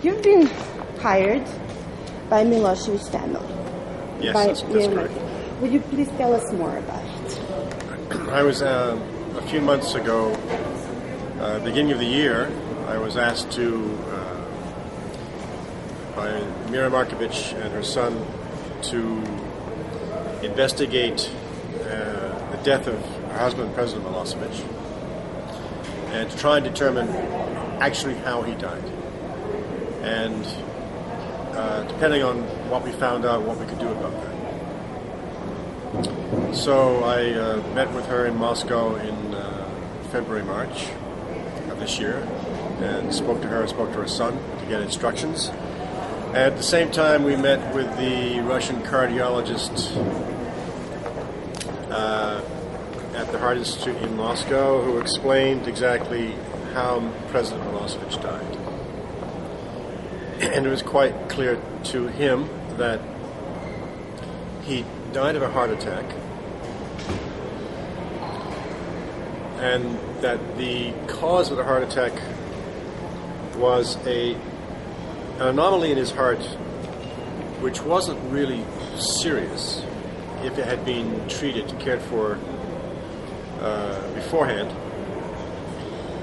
You've been hired by Milošević family. Yes, that's correct. Would you please tell us more about it? I was, a few months ago, beginning of the year, I was asked by Mira Marković and her son to investigate the death of her husband, President Milošević, and to try and determine actually how he died. And depending on what we found out, what we could do about that. So I met with her in Moscow in February, March of this year, and spoke to her son to get instructions. At the same time, we met with the Russian cardiologist at the Heart Institute in Moscow, who explained exactly how President Milošević died. And it was quite clear to him that he died of a heart attack, and that the cause of the heart attack was an anomaly in his heart which wasn't really serious if it had been treated, cared for beforehand,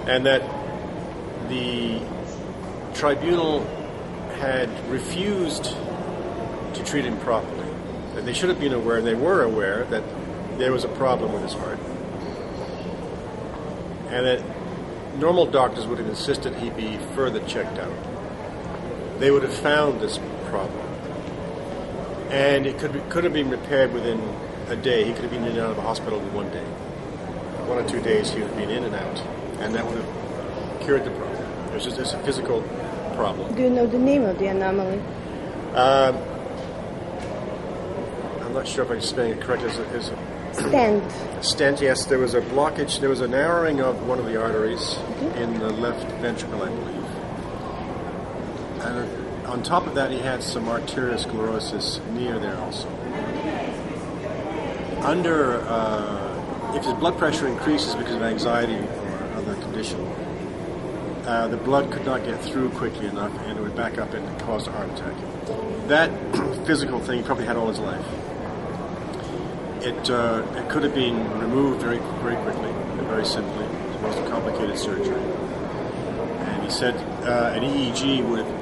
and that the tribunal had refused to treat him properly. That they should have been aware, and they were aware, that there was a problem with his heart. And that normal doctors would have insisted he be further checked out. They would have found this problem. And it could have been repaired within a day. He could have been in and out of a hospital in 1 day. 1 or 2 days he would have been in and out. And that would have cured the problem. It was just a physical problem. Do you know the name of the anomaly? I'm not sure if I'm spelling it correctly. Stent. Stent, yes. There was a blockage. There was a narrowing of one of the arteries in the left ventricle, I believe. And on top of that, he had some arteriosclerosis near there also. If his blood pressure increases because of anxiety or other condition, the blood could not get through quickly enough, and it would back up and cause a heart attack. That physical thing he probably had all his life. It could have been removed very, very quickly and very simply. It was a complicated surgery. And he said an EEG would have,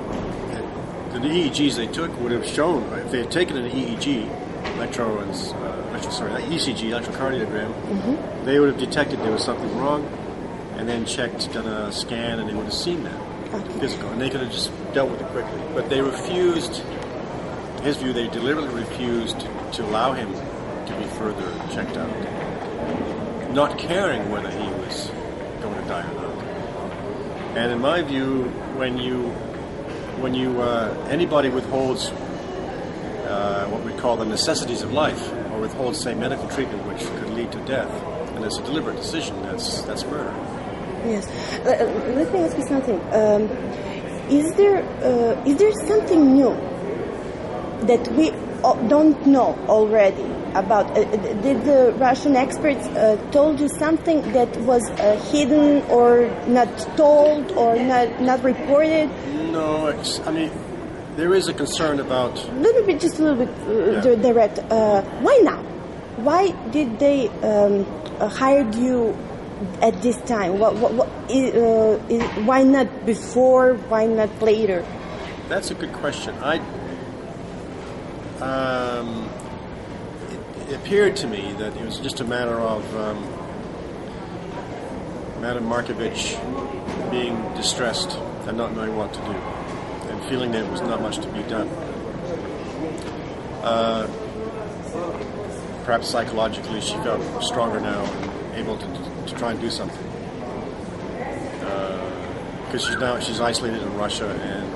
the EEGs they took would have shown, if they had taken an EEG, electrocardiogram, they would have detected there was something wrong, and then checked, done a scan, and they would have seen that physical, and they could have just dealt with it quickly. But they refused, in his view, they deliberately refused to allow him to be further checked out, not caring whether he was going to die or not. And in my view, when anybody withholds what we call the necessities of life, or withholds, say, medical treatment which could lead to death, and it's a deliberate decision, that's murder. Yes. Let me ask you something. Is there something new that we don't know already about? Did the Russian experts told you something that was hidden or not told or not reported? No, I mean, there is a concern about... Just a little bit direct. Why now? Why did they hire you at this time? Why not before? Why not later? That's a good question. It appeared to me that it was just a matter of Madame Marković being distressed and not knowing what to do, and feeling that there was not much to be done. Perhaps psychologically she felt stronger now and able to try and do something. Because she's isolated in Russia, and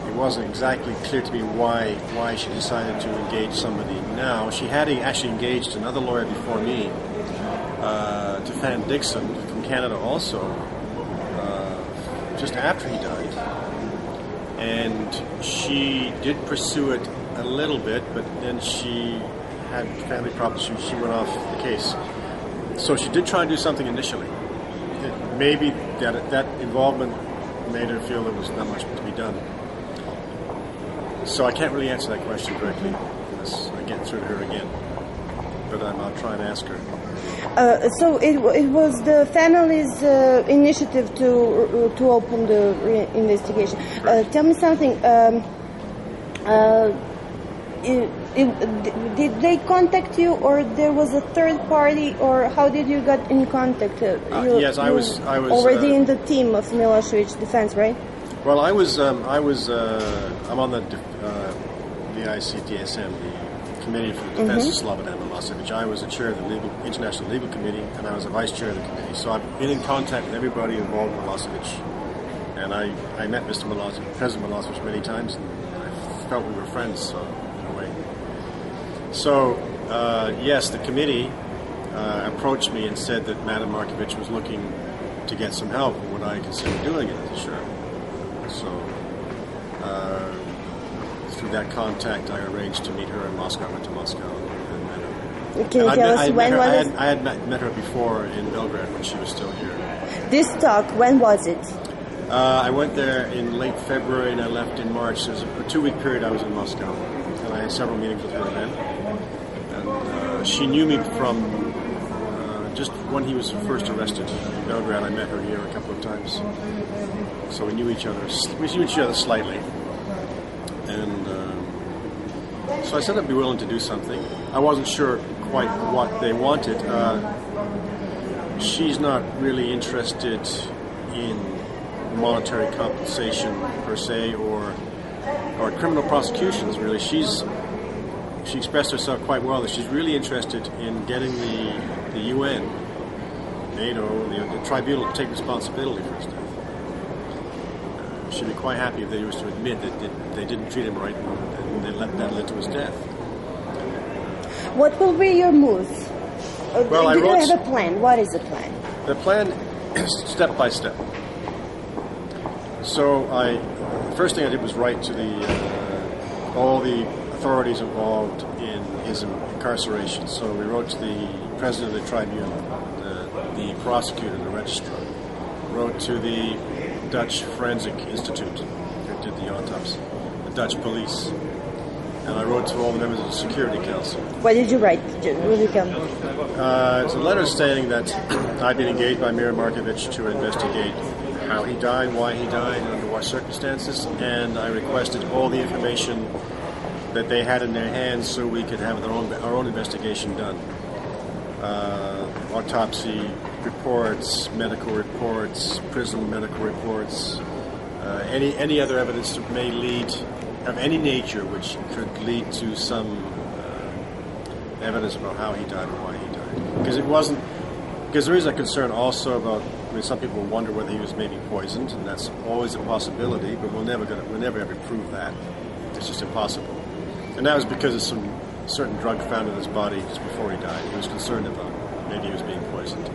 it wasn't exactly clear to me why she decided to engage somebody now. She had actually engaged another lawyer before me, Fan Dixon from Canada also, just after he died. And she did pursue it a little bit, but then she had family problems. She went off the case. So she did try and do something initially. Maybe that involvement made her feel there was not much to be done. So I can't really answer that question directly unless I get through to her again. But I'll try and ask her. So it was the family's initiative to open the investigation. Tell me something. Did they contact you, or there was a third party, or how did you get in contact? Yes, I was already in the team of Milošević defense, right? Well, I'm on the ICDSM, the Committee for the Defense of Slobodana Miloševića. I was the chair of the International Legal Committee, and I was the vice chair of the committee. So I've been in contact with everybody involved in Milošević, and I met Mr. Milošević, President Milošević, many times, and I felt we were friends. So. So, yes, the committee approached me and said that Madam Markovic was looking to get some help, and would I consider doing it? Sure. So, through that contact, I arranged to meet her in Moscow. I went to Moscow and met her. Can you tell us when was it? I had met her before in Belgrade when she was still here. This talk, when was it? I went there in late February and I left in March. There was a 2-week period I was in Moscow, and I had several meetings with her then. She knew me from just when he was first arrested in Belgrade. I met her here a couple of times, so we knew each other. We knew each other slightly, and so I said I'd be willing to do something. I wasn't sure quite what they wanted. She's not really interested in monetary compensation per se, or criminal prosecutions. Really, she expressed herself quite well that she's really interested in getting the UN, NATO, the tribunal to take responsibility for his death. She'd be quite happy if they were to admit that they didn't treat him right and that led to his death. What will be your moves? Well, do you have a plan? What is the plan? The plan is step by step. So the first thing I did was write to all the authorities involved in his incarceration. So we wrote to the president of the tribunal, the prosecutor, the registrar, wrote to the Dutch Forensic Institute who did the autopsy, the Dutch police, and I wrote to all the members of the Security Council. What did you write? It's a letter stating that I'd been engaged by Mira Markovic to investigate how he died, why he died, and under what circumstances, and I requested all the information that they had in their hands so we could have our own investigation done. Autopsy reports, medical reports, prison medical reports, any other evidence that may lead, of any nature, which could lead to some evidence about how he died or why he died. Because there is a concern also about, some people wonder whether he was maybe poisoned, and that's always a possibility, but we'll never ever prove that. It's just impossible. And that was because of some certain drug found in his body just before he died. He was concerned about maybe he was being poisoned.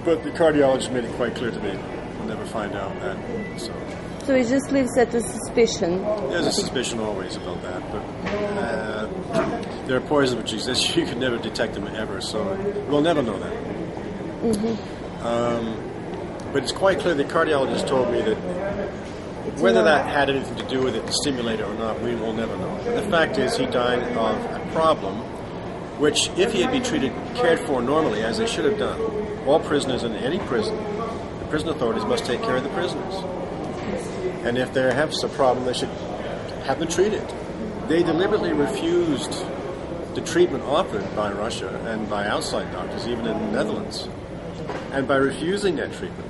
But the cardiologist made it quite clear to me we'll never find out that. So it just leaves at a suspicion. There's a suspicion always about that, but there are poisons which exist. You can never detect them ever, so we'll never know that. But it's quite clear the cardiologist told me that whether that had anything to do with it, the stimulator or not, we will never know. But the fact is he died of a problem which, if he had been cared for normally, as they should have done, all prisoners in any prison, the prison authorities must take care of the prisoners. And if they have a problem, they should have them treated. They deliberately refused the treatment offered by Russia and by outside doctors, even in the Netherlands. And by refusing that treatment,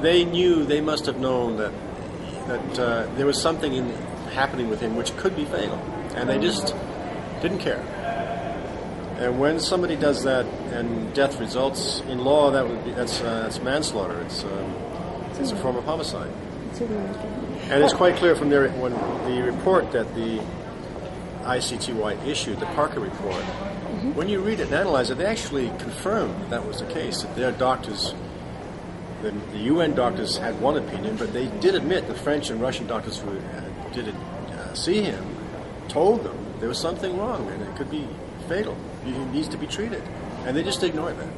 they must have known that there was something happening with him which could be fatal, and they just didn't care. And when somebody does that and death results in law, that's manslaughter. It's a form of homicide. And it's quite clear from the report that the ICTY issued, the Parker report. When you read it and analyze it, they actually confirmed that was the case. That their doctors, the UN doctors, had one opinion, but they did admit the French and Russian doctors who did see him told them there was something wrong and it could be fatal. He needs to be treated, and they just ignored that.